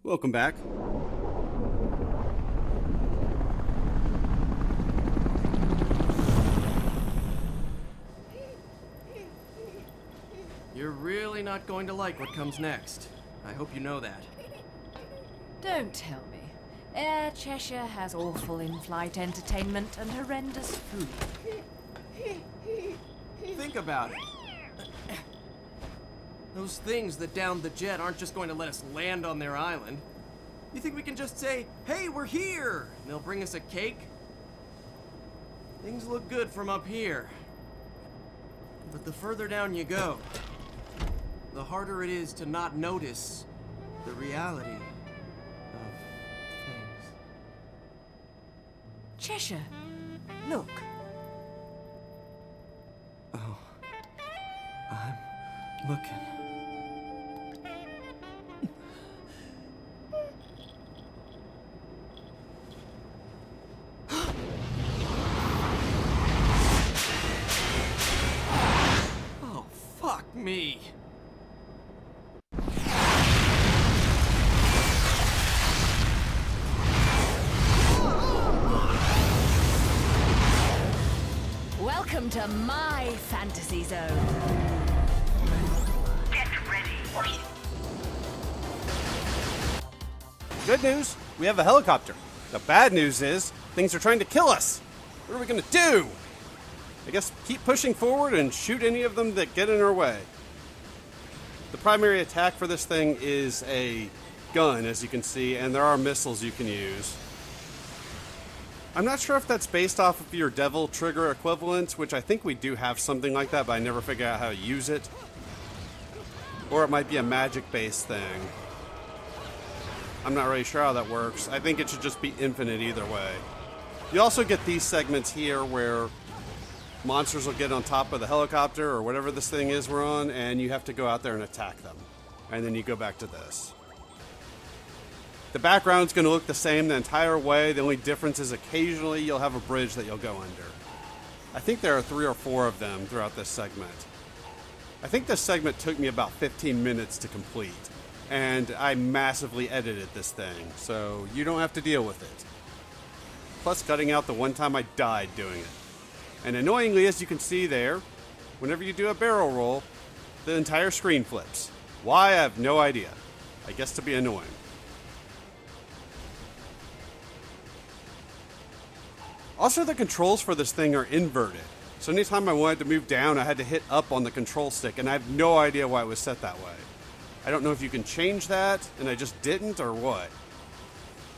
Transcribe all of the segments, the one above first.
Welcome back. You're really not going to like what comes next. I hope you know that. Don't tell me. Air Cheshire has awful in-flight entertainment and horrendous food. Think about it. Those things that downed the jet aren't just going to let us land on their island. You think we can just say, "Hey, we're here," and they'll bring us a cake? Things look good from up here. But the further down you go, the harder it is to not notice the reality of things. Cheshire, look. Oh, I'm looking. Oh, fuck me. Welcome to my fantasy zone. Get ready. Good news, we have a helicopter. The bad news is, things are trying to kill us. What are we gonna do? I guess keep pushing forward and shoot any of them that get in our way. The primary attack for this thing is a gun, as you can see, and there are missiles you can use. I'm not sure if that's based off of your Devil Trigger equivalent, which I think we do have something like that, but I never figured out how to use it. Or it might be a magic-based thing. I'm not really sure how that works. I think it should just be infinite either way. You also get these segments here where monsters will get on top of the helicopter or whatever this thing is we're on, and you have to go out there and attack them. And then you go back to this. The background's going to look the same the entire way. The only difference is occasionally you'll have a bridge that you'll go under. I think there are 3 or 4 of them throughout this segment. I think this segment took me about 15 minutes to complete, and I massively edited this thing, so you don't have to deal with it. Plus cutting out the one time I died doing it. And annoyingly, as you can see there, whenever you do a barrel roll, the entire screen flips. Why, I have no idea. I guess to be annoying. Also, the controls for this thing are inverted. So anytime I wanted to move down, I had to hit up on the control stick, and I have no idea why it was set that way. I don't know if you can change that, and I just didn't, or what.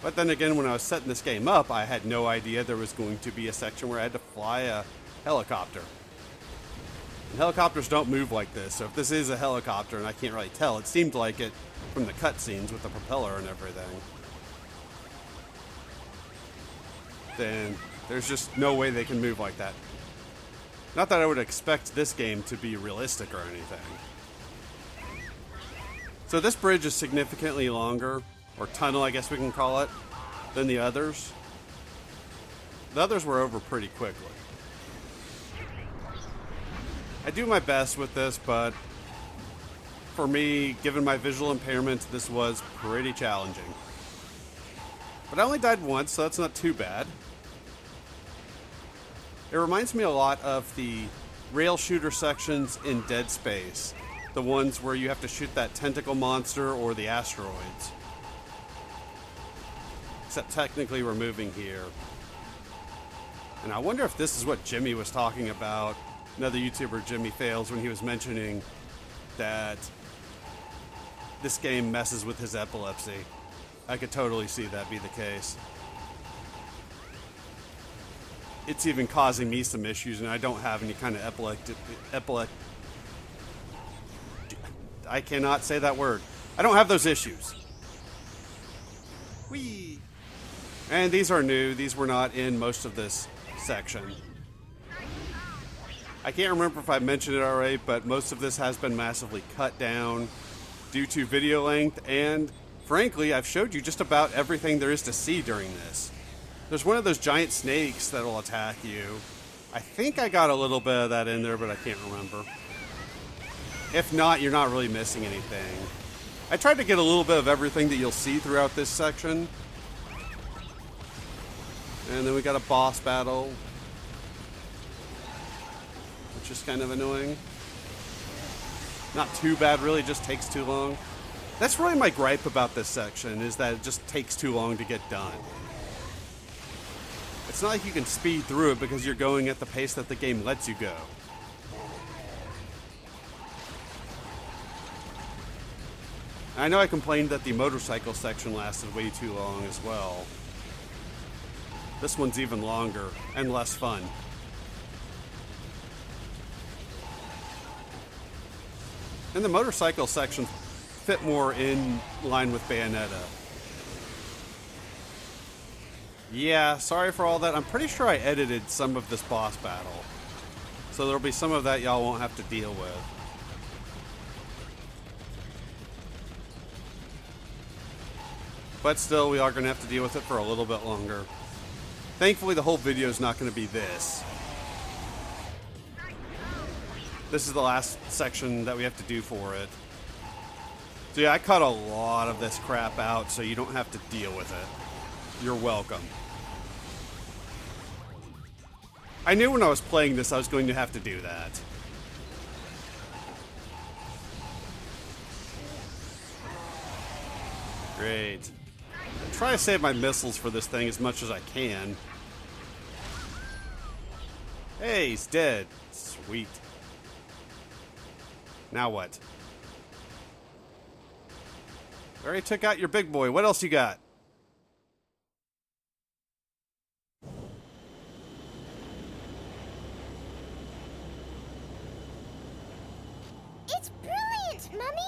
But then again, when I was setting this game up, I had no idea there was going to be a section where I had to fly a helicopter. And helicopters don't move like this, so if this is a helicopter, and I can't really tell, it seemed like it from the cutscenes with the propeller and everything. Then there's just no way they can move like that. Not that I would expect this game to be realistic or anything. So this bridge is significantly longer, or tunnel I guess we can call it, than the others. The others were over pretty quickly. I do my best with this, but for me, given my visual impairment, this was pretty challenging. But I only died once, so that's not too bad. It reminds me a lot of the rail shooter sections in Dead Space. The ones where you have to shoot that tentacle monster or the asteroids. Except technically we're moving here. And I wonder if this is what Jimmy was talking about. Another YouTuber, Jimmy Fails, when he was mentioning that this game messes with his epilepsy. I could totally see that be the case. It's even causing me some issues, and I don't have any kind of I cannot say that word. I don't have those issues. Whee! And these are new. These were not in most of this section. I can't remember if I mentioned it already, but most of this has been massively cut down due to video length, and frankly, I've showed you just about everything there is to see during this. There's one of those giant snakes that'll attack you. I think I got a little bit of that in there, but I can't remember. If not, you're not really missing anything. I tried to get a little bit of everything that you'll see throughout this section. And then we got a boss battle, which is kind of annoying. Not too bad, really, just takes too long. That's really my gripe about this section, is that it just takes too long to get done. It's not like you can speed through it because you're going at the pace that the game lets you go. I know I complained that the motorcycle section lasted way too long as well. This one's even longer and less fun. And the motorcycle section fit more in line with Bayonetta. Yeah, sorry for all that. I'm pretty sure I edited some of this boss battle. So there'll be some of that y'all won't have to deal with. But still, we are going to have to deal with it for a little bit longer. Thankfully, the whole video is not going to be this. This is the last section that we have to do for it. So yeah, I cut a lot of this crap out so you don't have to deal with it. You're welcome. I knew when I was playing this I was going to have to do that. Great. Try to save my missiles for this thing as much as I can. Hey, he's dead. Sweet. Now what? Already took out your big boy. What else you got? It's brilliant, Mummy!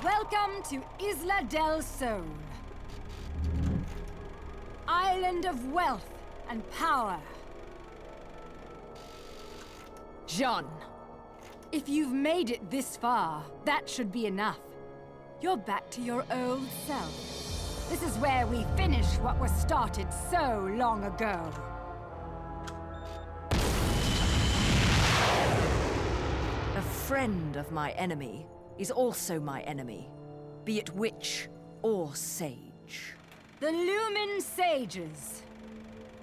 Welcome to Isla del Sol. Island of wealth and power. Jean, if you've made it this far, that should be enough. You're back to your old self. This is where we finish what was started so long ago. A friend of my enemy is also my enemy, be it witch or sage. The Lumen Sages.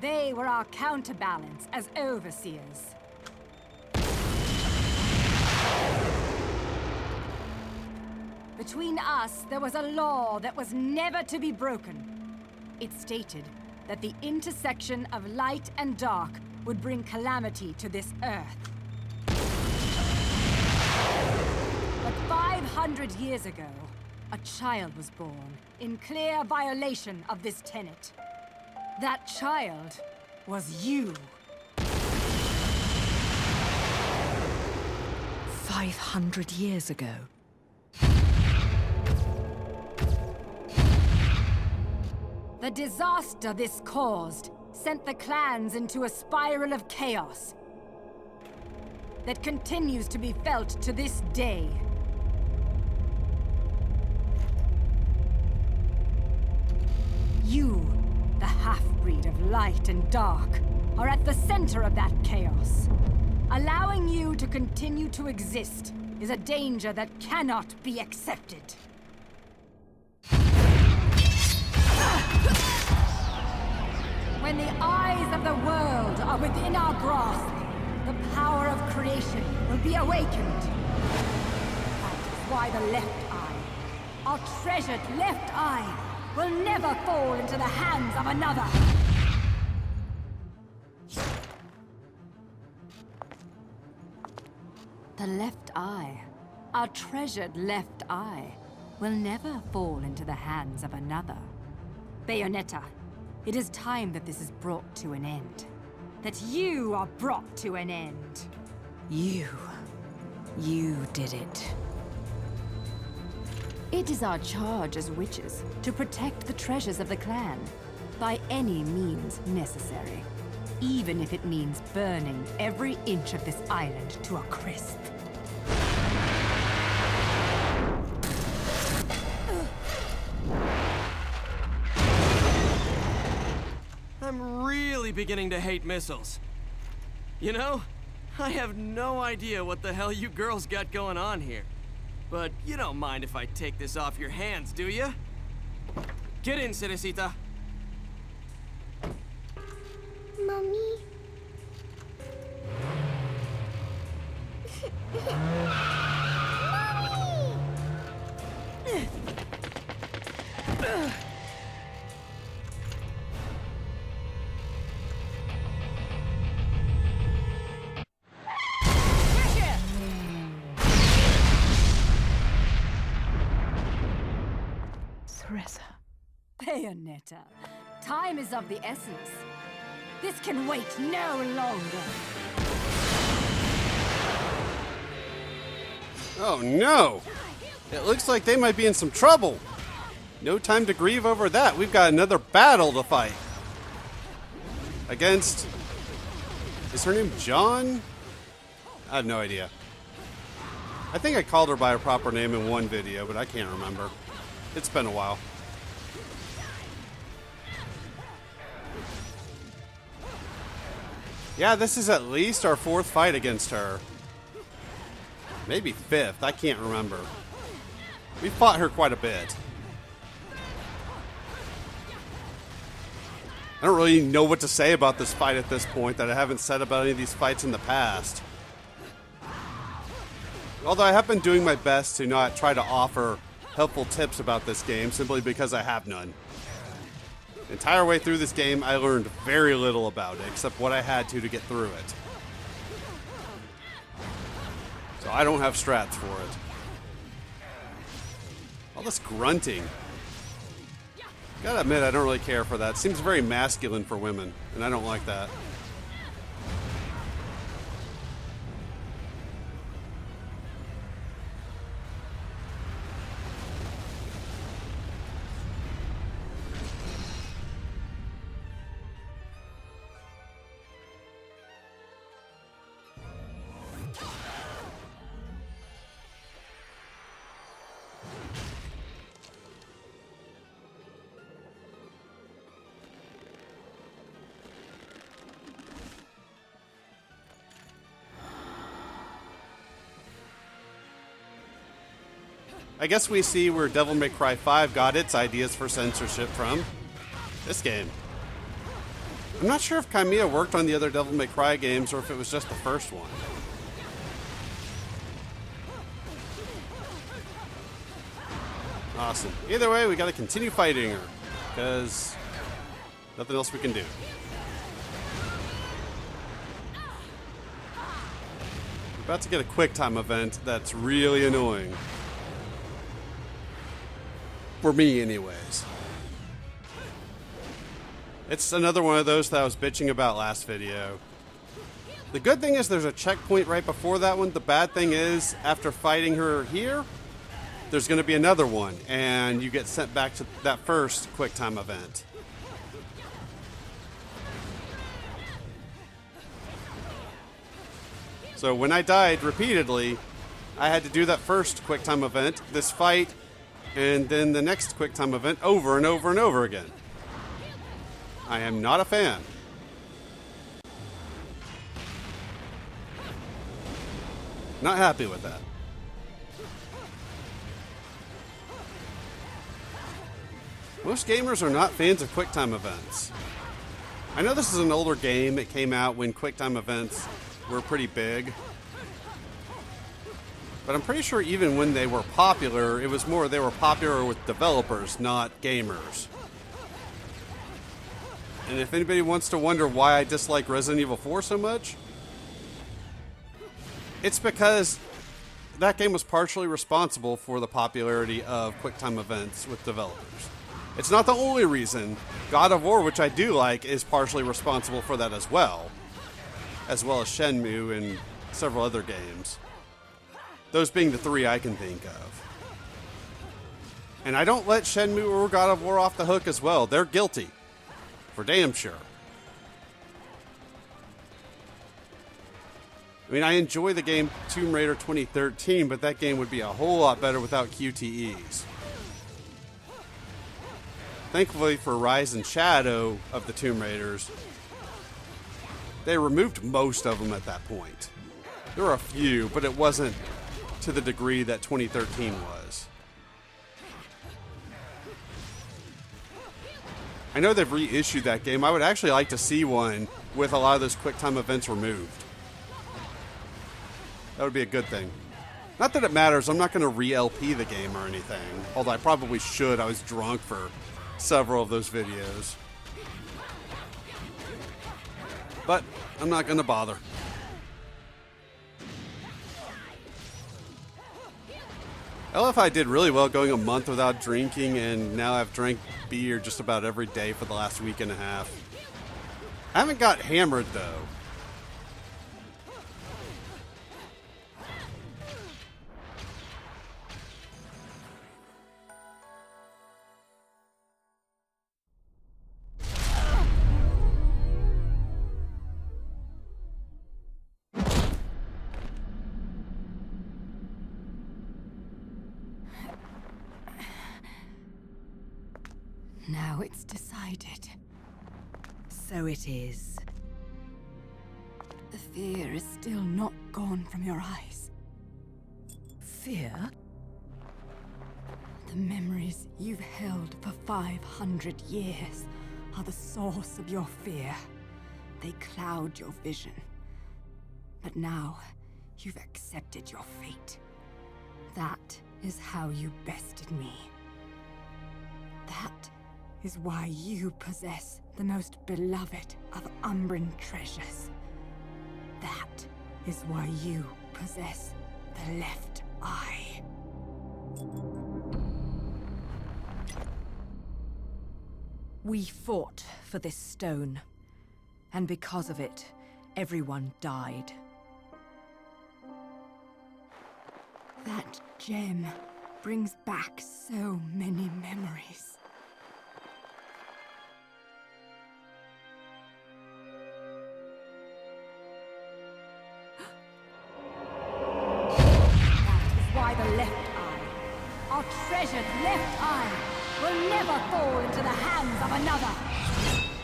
They were our counterbalance as overseers. Between us, there was a law that was never to be broken. It stated that the intersection of light and dark would bring calamity to this earth. But 500 years ago, a child was born in clear violation of this tenet. That child was you. 500 years ago. The disaster this caused sent the clans into a spiral of chaos that continues to be felt to this day. You, the half-breed of light and dark, are at the center of that chaos. Allowing you to continue to exist is a danger that cannot be accepted. When the eyes of the world are within our grasp, the power of creation will be awakened. That is why the left eye, our treasured left eye, will never fall into the hands of another. The left eye, our treasured left eye, will never fall into the hands of another. Bayonetta, it is time that this is brought to an end. that you are brought to an end. You did it. It is our charge as witches to protect the treasures of the clan by any means necessary, even if it means burning every inch of this island to a crisp. I'm really beginning to hate missiles. You know, I have no idea what the hell you girls got going on here. But you don't mind if I take this off your hands, do you? Get in, Cerecita. Mommy? Bayonetta, time is of the essence. This can wait no longer. Oh no! It looks like they might be in some trouble. No time to grieve over that. We've got another battle to fight. Against... Is her name John? I have no idea. I think I called her by her proper name in one video, but I can't remember. It's been a while. Yeah, this is at least our 4th fight against her. Maybe 5th, I can't remember. We fought her quite a bit. I don't really know what to say about this fight at this point that I haven't said about any of these fights in the past. Although I have been doing my best to not try to offer helpful tips about this game simply because I have none. The entire way through this game, I learned very little about it, except what I had to get through it. So I don't have strats for it. All this grunting. Gotta admit, I don't really care for that. Seems very masculine for women, and I don't like that. I guess we see where Devil May Cry 5 got its ideas for censorship from. This game. I'm not sure if Kamiya worked on the other Devil May Cry games or if it was just the first one. Awesome. Either way, we gotta continue fighting her, because nothing else we can do. We're about to get a quick time event that's really annoying. For me, anyways. It's another one of those that I was bitching about last video. The good thing is there's a checkpoint right before that one. The bad thing is, after fighting her here, there's going to be another one, and you get sent back to that first quick time event. So when I died repeatedly, I had to do that first quick time event, this fight, and then the next quick time event over and over and over again. I am not a fan. Not happy with that. Most gamers are not fans of QuickTime events. I know this is an older game. It came out when QuickTime events were pretty big. But I'm pretty sure even when they were popular, it was more they were popular with developers, not gamers. And if anybody wants to wonder why I dislike Resident Evil 4 so much, it's because that game was partially responsible for the popularity of QuickTime events with developers. It's not the only reason. God of War, which I do like, is partially responsible for that as well. as well as Shenmue and several other games. Those being the three I can think of. And I don't let Shenmue or God of War off the hook as well. They're guilty. For damn sure. I mean, I enjoy the game Tomb Raider 2013, but that game would be a whole lot better without QTEs. Thankfully for Rise and Shadow of the Tomb Raiders, they removed most of them at that point. There were a few, but it wasn't to the degree that 2013 was. I know they've reissued that game. I would actually like to see one with a lot of those QuickTime events removed. That would be a good thing. Not that it matters. I'm not going to re-LP the game or anything. Although I probably should. I was drunk for several of those videos. But I'm not going to bother. LFI did really well going a month without drinking, and now I've drank beer just about every day for the last week and a half. I haven't got hammered, though. Now it's decided. So it is. The fear is still not gone from your eyes. Fear? The memories you've held for 500 years are the source of your fear. They cloud your vision. But now, you've accepted your fate. That is how you bested me. That is why you possess the most beloved of Umbran treasures. That is why you possess the left eye. We fought for this stone, and because of it, everyone died. That gem brings back so many memories. The left eye, our treasured left eye, will never fall into the hands of another.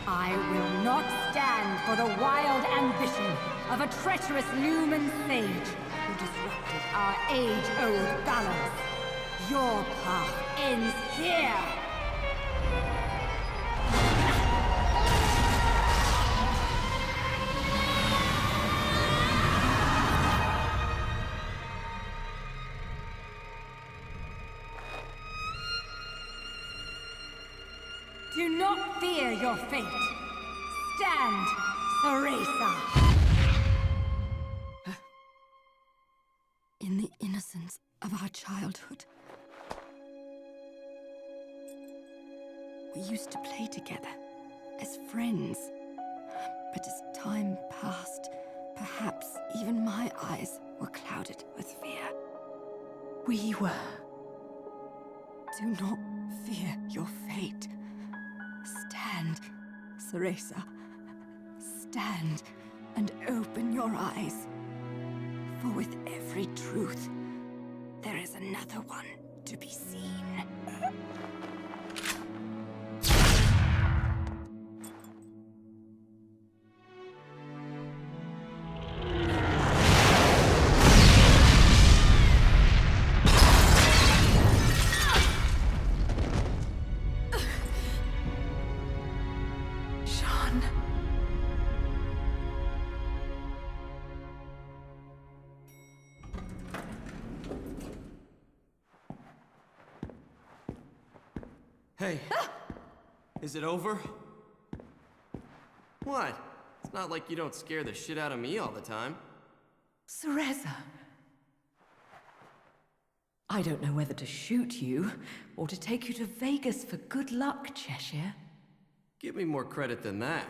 I will not stand for the wild ambition of a treacherous Lumen sage who disrupted our age-old balance. Your path ends here. Do not fear your fate. Stand, Theresa. In the innocence of our childhood, we used to play together as friends. But as time passed, perhaps even my eyes were clouded with fear. We were. Do not fear your fate. Stand, Theresa. Stand and open your eyes. For with every truth, there is another one to be seen. Hey, is it over? What? It's not like you don't scare the shit out of me all the time. Cereza. I don't know whether to shoot you, or to take you to Vegas for good luck, Cheshire. Give me more credit than that.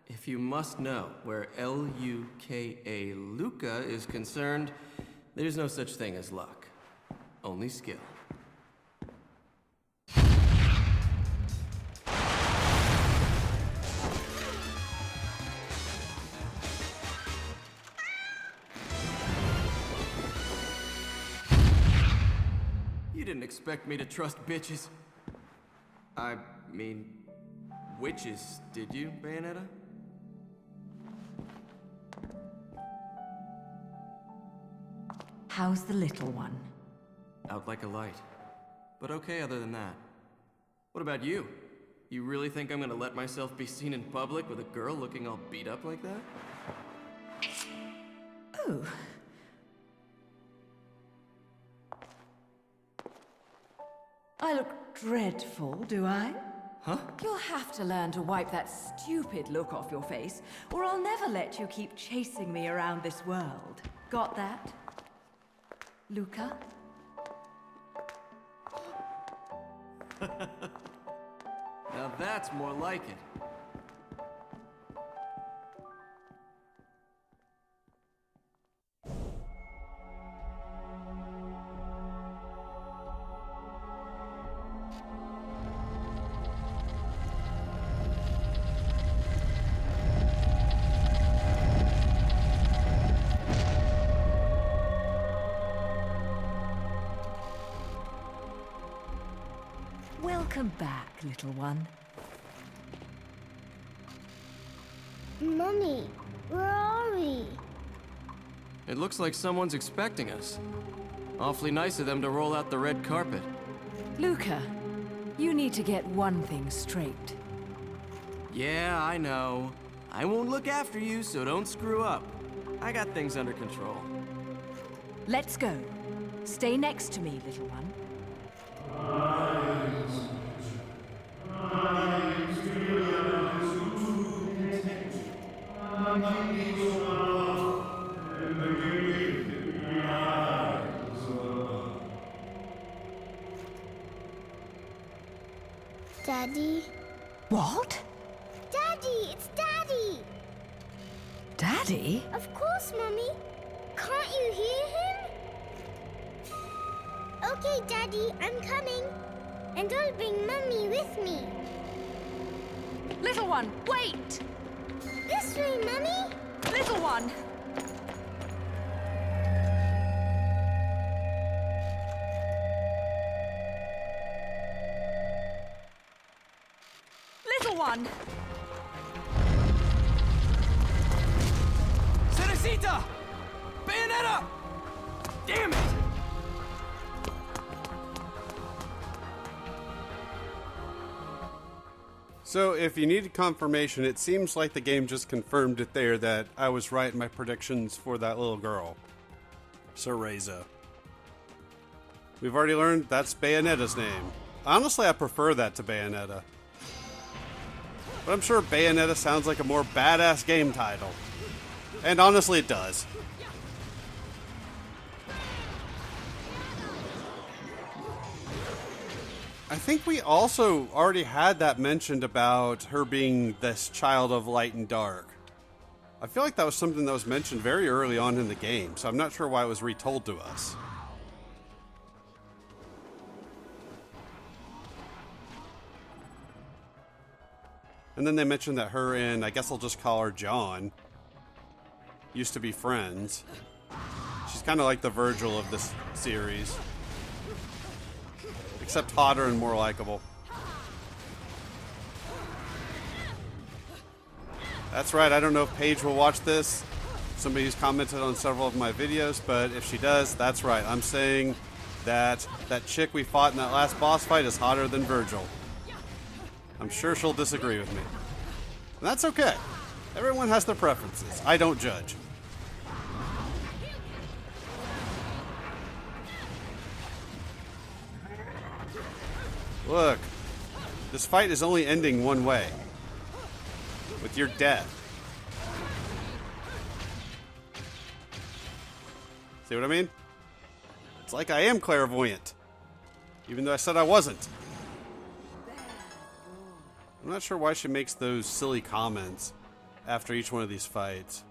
if you must know where Luka Luca is concerned, there's no such thing as luck. Only skill. You didn't expect me to trust bitches. I mean, witches, did you, Bayonetta? How's the little one? Out like a light. But okay other than that. What about you? You really think I'm gonna let myself be seen in public with a girl looking all beat up like that? Oh. I look dreadful, do I? Huh? You'll have to learn to wipe that stupid look off your face, or I'll never let you keep chasing me around this world. Got that? Luca? Now that's more like it. Welcome back, little one. Mummy, where are we? It looks like someone's expecting us. Awfully nice of them to roll out the red carpet. Luca, you need to get one thing straight. Yeah, I know. I won't look after you, so don't screw up. I got things under control. Let's go. Stay next to me, little one. Daddy? What? Daddy, it's Daddy! Daddy? Of course, Mummy. Can't you hear him? Okay, Daddy, I'm coming. And I'll bring Mummy with me. Little one, wait! This way, Mummy. Little one! Little one! Cerecita! Bayonetta! Damn it! So, if you needed confirmation, it seems like the game just confirmed it there that I was right in my predictions for that little girl. Cereza. We've already learned that's Bayonetta's name. Honestly, I prefer that to Bayonetta. But I'm sure Bayonetta sounds like a more badass game title. And honestly, it does. I think we also already had that mentioned about her being this child of light and dark. I feel like that was something that was mentioned very early on in the game, so I'm not sure why it was retold to us. And then they mentioned that her and, I guess I'll just call her John, used to be friends. She's kind of like the Virgil of this series. Except hotter and more likable. That's right, I don't know if Paige will watch this. Somebody who's commented on several of my videos, but if she does, that's right. I'm saying that that chick we fought in that last boss fight is hotter than Virgil. I'm sure she'll disagree with me. And that's okay. Everyone has their preferences. I don't judge. Look, this fight is only ending one way. With your death. See what I mean? It's like I am clairvoyant. Even though I said I wasn't. I'm not sure why she makes those silly comments after each one of these fights.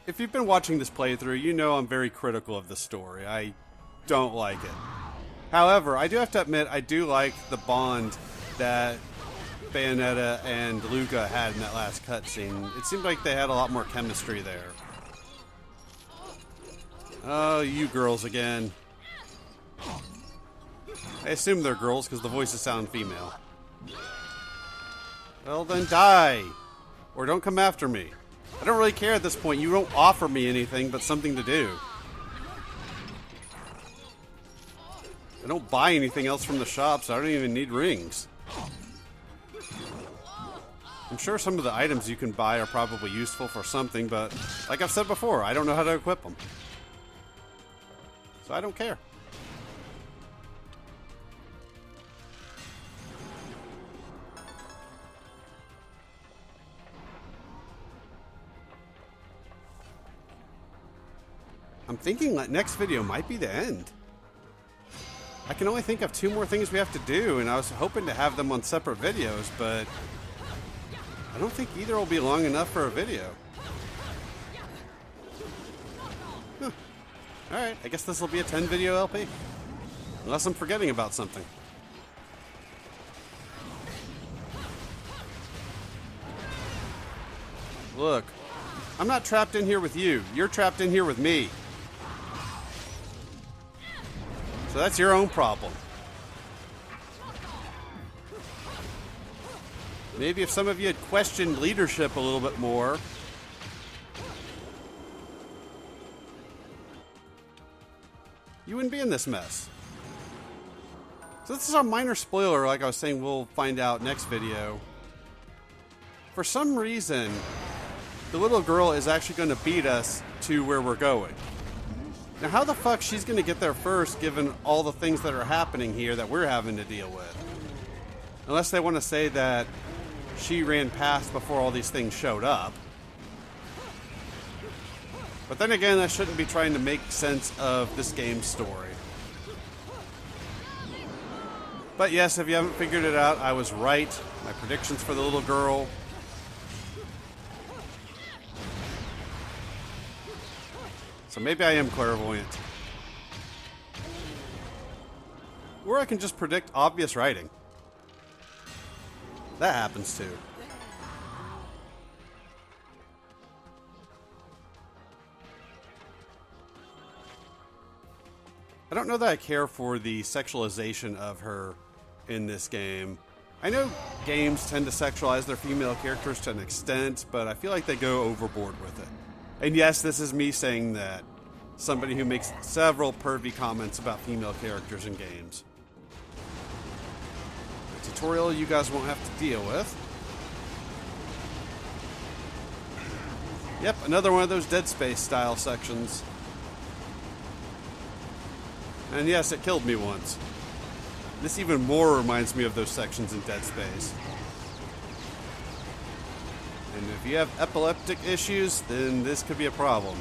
If you've been watching this playthrough, you know I'm very critical of the story. I don't like it. However, I do have to admit, I do like the bond that Bayonetta and Luca had in that last cutscene. It seemed like they had a lot more chemistry there. Oh, you girls again. I assume they're girls because the voices sound female. Well, then die. Or don't come after me. I don't really care at this point. You don't offer me anything but something to do. I don't buy anything else from the shop, so I don't even need rings. I'm sure some of the items you can buy are probably useful for something, but like I've said before, I don't know how to equip them. So I don't care. I'm thinking that next video might be the end. I can only think of 2 more things we have to do, and I was hoping to have them on separate videos, but I don't think either will be long enough for a video. Huh. Alright, I guess this will be a 10 video LP. Unless I'm forgetting about something. Look, I'm not trapped in here with you. You're trapped in here with me. So that's your own problem. Maybe if some of you had questioned leadership a little bit more. You wouldn't be in this mess. So this is a minor spoiler, like I was saying, we'll find out next video. For some reason, the little girl is actually going to beat us to where we're going. Now, how the fuck she's going to get there first, given all the things that are happening here that we're having to deal with? Unless they want to say that she ran past before all these things showed up. But then again, I shouldn't be trying to make sense of this game's story. But yes, if you haven't figured it out, I was right. My predictions for the little girl. So maybe I am clairvoyant. Or I can just predict obvious writing. That happens too. I don't know that I care for the sexualization of her in this game. I know games tend to sexualize their female characters to an extent, but I feel like they go overboard with it. And yes, this is me saying that. Somebody who makes several pervy comments about female characters in games. A tutorial you guys won't have to deal with. Yep, another one of those Dead Space style sections. And yes, it killed me once. This even more reminds me of those sections in Dead Space. And if you have epileptic issues, then this could be a problem.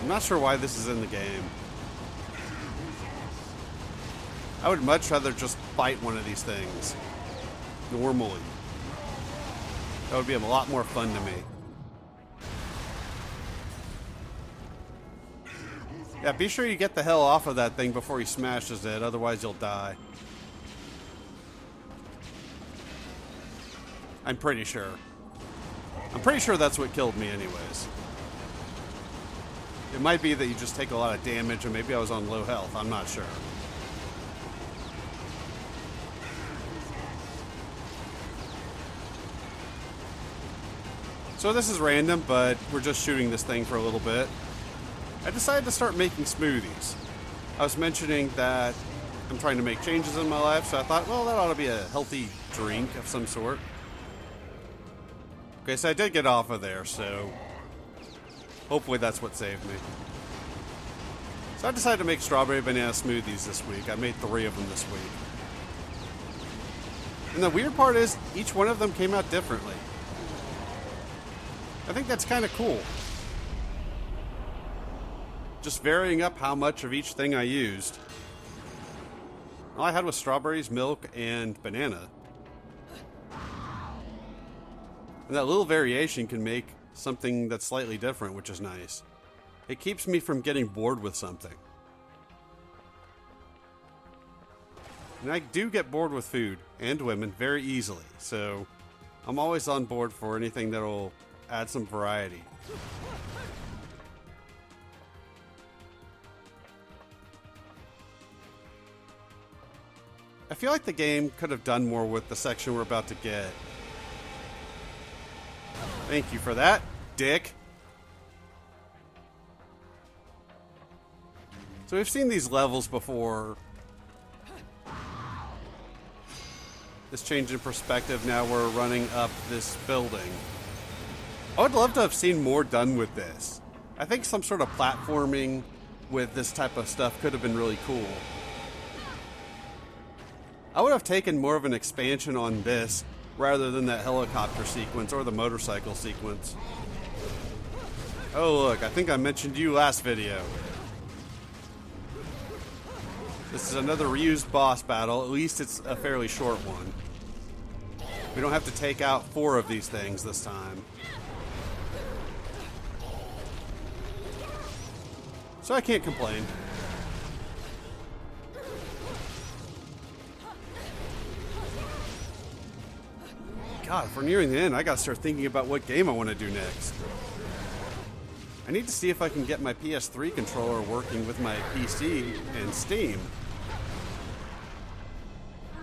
I'm not sure why this is in the game. I would much rather just fight one of these things. Normally. That would be a lot more fun to me. Yeah, be sure you get the hell off of that thing before he smashes it, otherwise you'll die. I'm pretty sure. I'm pretty sure that's what killed me anyways. It might be that you just take a lot of damage, or maybe I was on low health, I'm not sure. So this is random, but we're just shooting this thing for a little bit. I decided to start making smoothies. I was mentioning that I'm trying to make changes in my life, so I thought, well, that ought to be a healthy drink of some sort. Okay, so I did get off of there, so hopefully that's what saved me. So I decided to make strawberry banana smoothies this week. I made 3 of them this week. And the weird part is, each one of them came out differently. I think that's kind of cool. Just varying up how much of each thing I used. All I had was strawberries, milk, and banana. And that little variation can make something that's slightly different, which is nice. It keeps me from getting bored with something. And I do get bored with food and women very easily, so I'm always on board for anything that'll add some variety. I feel like the game could have done more with the section we're about to get. Thank you for that, dick. So we've seen these levels before. This change in perspective, now we're running up this building. I would love to have seen more done with this. I think some sort of platforming with this type of stuff could have been really cool. I would have taken more of an expansion on this rather than that helicopter sequence or the motorcycle sequence. Oh look, I think I mentioned you last video. This is another reused boss battle. At least it's a fairly short one. We don't have to take out 4 of these things this time. So I can't complain. God, if we're nearing the end, I gotta start thinking about what game I want to do next. I need to see if I can get my PS3 controller working with my PC and Steam.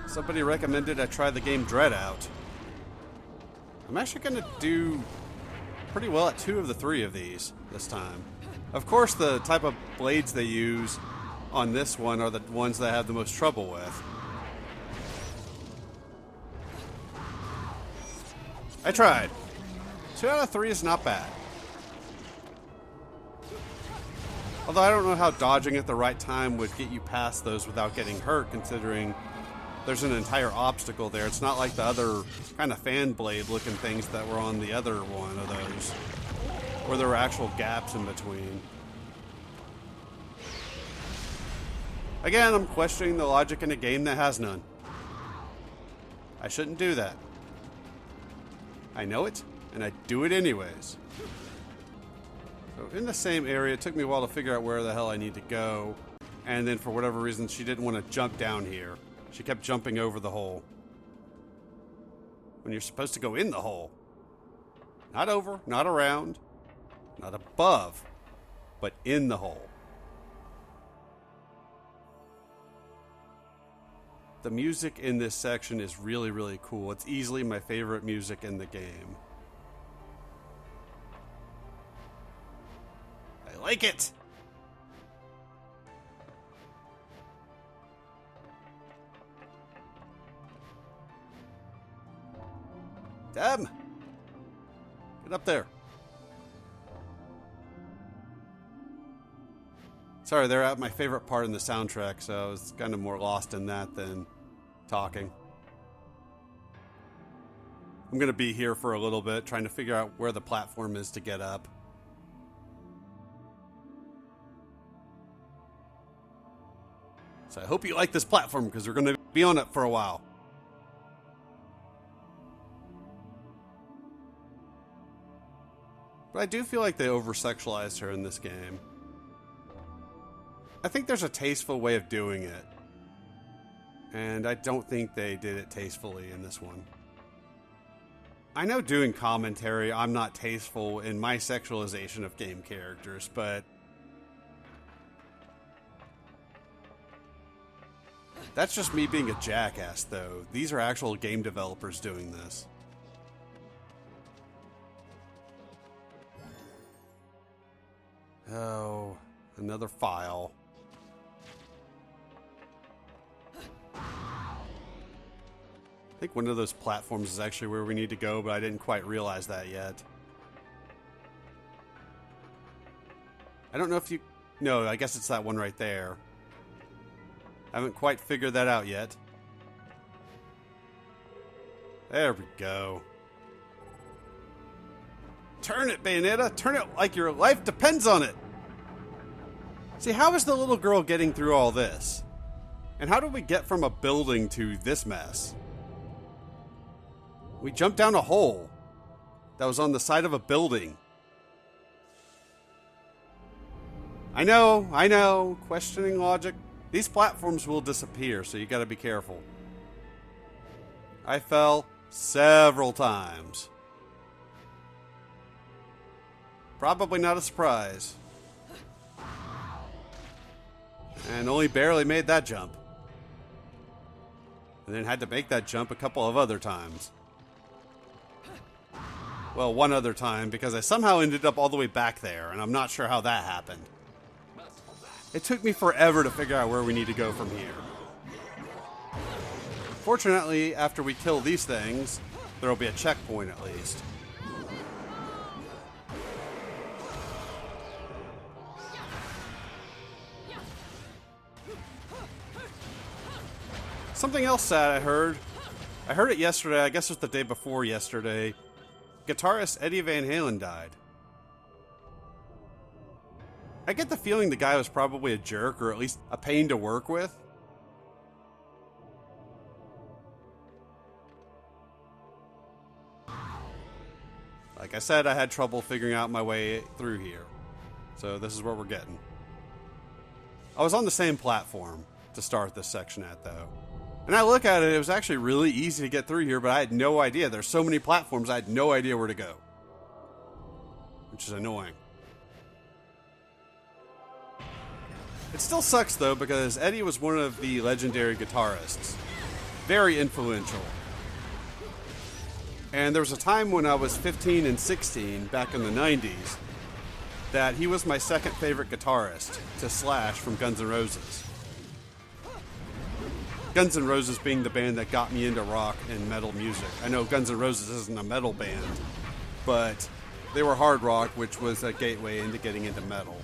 Somebody recommended I try the game Dread out. I'm actually going to do pretty well at 2 of the 3 of these this time. Of course, the type of blades they use on this one are the ones that I have the most trouble with. I tried. 2 out of 3 is not bad. Although I don't know how dodging at the right time would get you past those without getting hurt, considering there's an entire obstacle there. It's not like the other kind of fan blade looking things that were on the other one of those, where there were actual gaps in between. Again, I'm questioning the logic in a game that has none. I shouldn't do that. I know it, and I do it anyways. So in the same area, it took me a while to figure out where the hell I need to go. And then for whatever reason, she didn't want to jump down here. She kept jumping over the hole. When you're supposed to go in the hole. Not over, not around, not above, but in the hole. The music in this section is really, really cool. It's easily my favorite music in the game. I like it! Deb! Get up there. Sorry, they're at my favorite part in the soundtrack, so I was kind of more lost in that than talking. I'm going to be here for a little bit, trying to figure out where the platform is to get up. So I hope you like this platform, because we're going to be on it for a while. But I do feel like they over-sexualized her in this game. I think there's a tasteful way of doing it. And I don't think they did it tastefully in this one. I know doing commentary, I'm not tasteful in my sexualization of game characters, but that's just me being a jackass, though. These are actual game developers doing this. Oh, another file. I think one of those platforms is actually where we need to go, but I didn't quite realize that yet. I don't know if you... No, I guess it's that one right there. I haven't quite figured that out yet. There we go. Turn it, Bayonetta! Turn it like your life depends on it! See, how is the little girl getting through all this? And how did we get from a building to this mess? We jumped down a hole that was on the side of a building. I know, questioning logic. These platforms will disappear, so you gotta be careful. I fell several times. Probably not a surprise. And only barely made that jump. And then had to make that jump a couple of other times. Well, one other time, because I somehow ended up all the way back there, and I'm not sure how that happened. It took me forever to figure out where we need to go from here. Fortunately, after we kill these things, there will be a checkpoint at least. Something else sad I heard it yesterday, I guess it was the day before yesterday. Guitarist Eddie Van Halen died. I get the feeling the guy was probably a jerk, or at least a pain to work with. Like I said, I had trouble figuring out my way through here. So this is what we're getting. I was on the same platform to start this section at, though. And I look at it, it was actually really easy to get through here, but I had no idea. There's so many platforms, I had no idea where to go. Which is annoying. It still sucks, though, because Eddie was one of the legendary guitarists. Very influential. And there was a time when I was 15 and 16, back in the 90s, that he was my second favorite guitarist to Slash from Guns N' Roses. Guns N' Roses being the band that got me into rock and metal music. I know Guns N' Roses isn't a metal band, but they were hard rock, which was a gateway into getting into metal.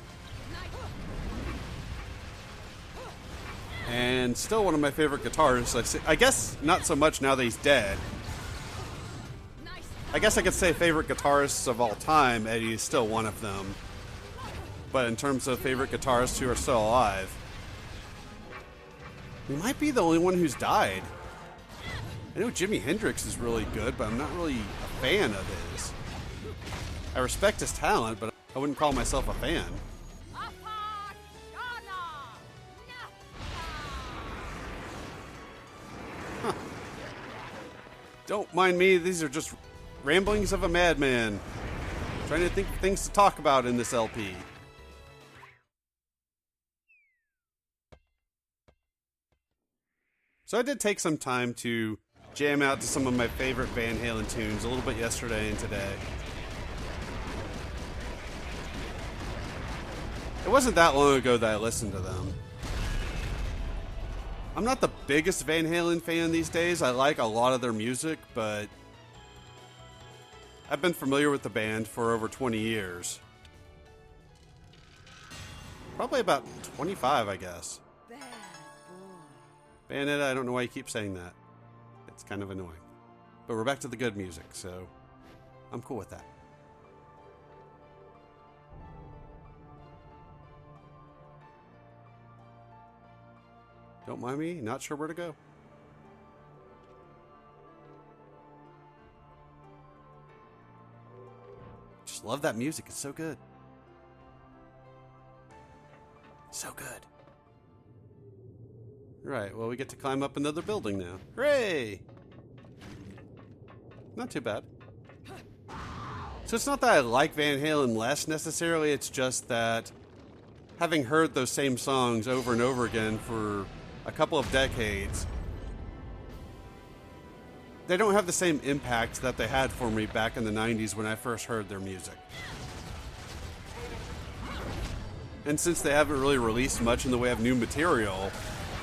And still one of my favorite guitarists. I guess not so much now that he's dead. I guess I could say favorite guitarists of all time, Eddie is still one of them. But in terms of favorite guitarists who are still alive, he might be the only one who's died. I know Jimi Hendrix is really good, but I'm not really a fan of his. I respect his talent, but I wouldn't call myself a fan. Huh. Don't mind me, these are just ramblings of a madman. Trying to think of things to talk about in this LP. So I did take some time to jam out to some of my favorite Van Halen tunes a little bit yesterday and today. It wasn't that long ago that I listened to them. I'm not the biggest Van Halen fan these days. I like a lot of their music, but I've been familiar with the band for over 20 years. Probably about 25, I guess. Bayonetta, I don't know why you keep saying that. It's kind of annoying. But we're back to the good music, so I'm cool with that. Don't mind me, not sure where to go. Just love that music, it's so good. So good. Right, well, we get to climb up another building now. Hooray! Not too bad. So it's not that I like Van Halen less necessarily, it's just that having heard those same songs over and over again for a couple of decades, they don't have the same impact that they had for me back in the 90s when I first heard their music. And since they haven't really released much in the way of new material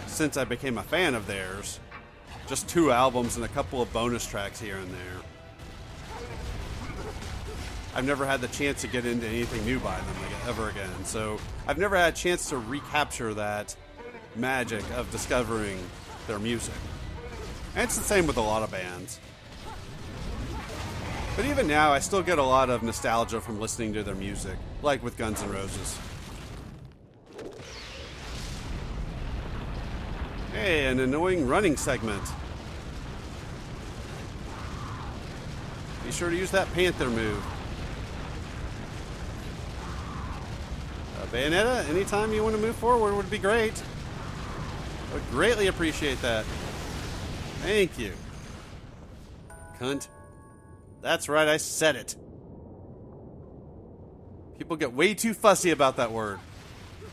since I became a fan of theirs, just 2 albums and a couple of bonus tracks here and there, I've never had the chance to get into anything new by them ever again. So I've never had a chance to recapture that magic of discovering their music. And it's the same with a lot of bands. But even now, I still get a lot of nostalgia from listening to their music, like with Guns N' Roses. Hey, an annoying running segment. Be sure to use that panther move. Bayonetta, anytime you want to move forward would be great. I would greatly appreciate that. Thank you. Cunt. That's right, I said it. People get way too fussy about that word.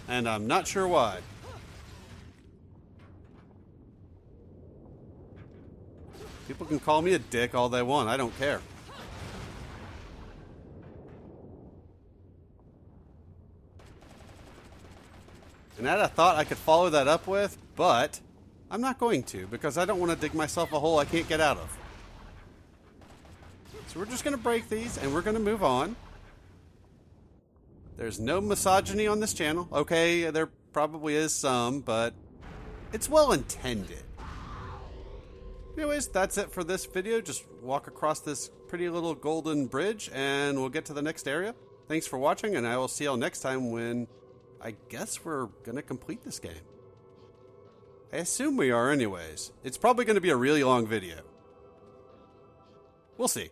And I'm not sure why. People can call me a dick all they want. I don't care. And I thought I could follow that up with, but I'm not going to because I don't want to dig myself a hole I can't get out of. So we're just going to break these and we're going to move on. There's no misogyny on this channel. Okay, there probably is some, but it's well intended. Anyways, that's it for this video. Just walk across this pretty little golden bridge and we'll get to the next area. Thanks for watching, and I will see y'all next time when I guess we're going to complete this game. I assume we are anyways. It's probably going to be a really long video. We'll see.